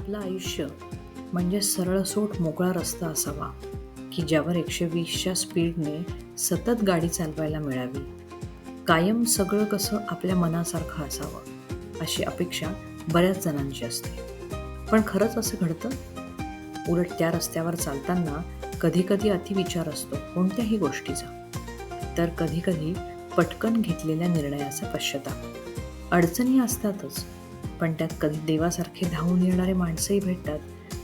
आपलं आयुष्य म्हणजे सरळसोट मोकळा रस्ता असावा की ज्यावर 120च्या स्पीडने सतत गाडी चालवायला मिळावी. कायम सगळं कसं आपल्या मनासारखं असावं अशी अपेक्षा बऱ्याच जणांची असते. पण खरंच असं घडतं? उलट त्या रस्त्यावर चालताना कधी-कधी अतिविचार असतो कोणत्याही गोष्टीचा. तर कधी-कधी पटकन घेतलेल्या निर्णयाचा पश्चाताप. अडचणी असतातच, पण त्यात कधी देवासारखे धावून येणारे माणसंही भेटतात,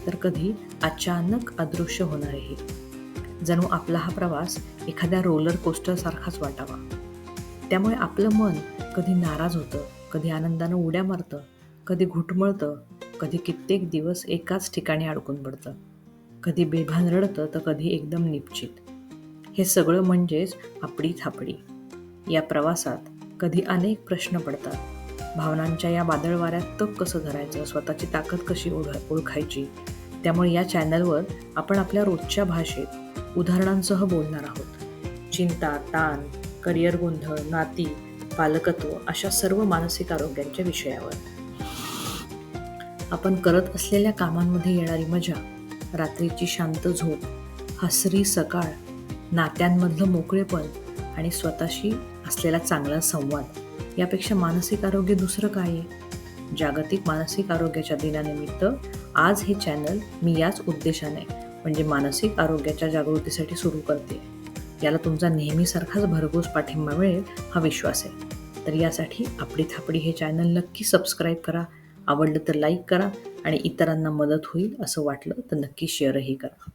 तर कधी अचानक अदृश्य होणारेही. जणू आपला हा प्रवास एखाद्या रोलर कोस्टरसारखाच वाटावा. त्यामुळे आपलं मन कधी नाराज होतं, कधी आनंदानं उड्या मारतं, कधी घुटमळतं, कधी कित्येक दिवस एकाच ठिकाणी अडकून पडतं. कधी बेभान रडतं, तर कधी एकदम निपचित. हे सगळं म्हणजेच आपली थापडी. या प्रवासात कधी अनेक प्रश्न पडतात. भावनांच्या या वादळ वाऱ्यात तग कसं धरायचं, स्वतःची ताकद कशी ओळखायची. त्यामुळे या चॅनलवर आपण आपल्या रोजच्या भाषेत उदाहरणांसह बोलणार आहोत. चिंता, ताण, करिअर गोंधळ, नाती, पालकत्व अशा सर्व मानसिक आरोग्यांच्या विषयावर. आपण करत असलेल्या कामांमध्ये येणारी मजा, रात्रीची शांत झोप, हसरी सकाळ, नात्यांमधलं मोकळेपण आणि स्वतःशी असलेला चांगला संवाद यापेक्षा मानसिक आरोग्य दुसरं काय आहे? जागतिक मानसिक आरोग्याच्या दिनानिमित्त आज हे चॅनल मी याच उद्देशाने म्हणजे मानसिक आरोग्याच्या जागृतीसाठी सुरू करते. याला तुमचा नेहमीसारखाच भरघोस पाठिंबा मिळेल हा विश्वास आहे. तर यासाठी आपली थापडी हे चॅनल नक्की सबस्क्राईब करा. आवडलं तर लाईक करा आणि इतरांना मदत होईल असं वाटलं तर नक्की शेअरही करा.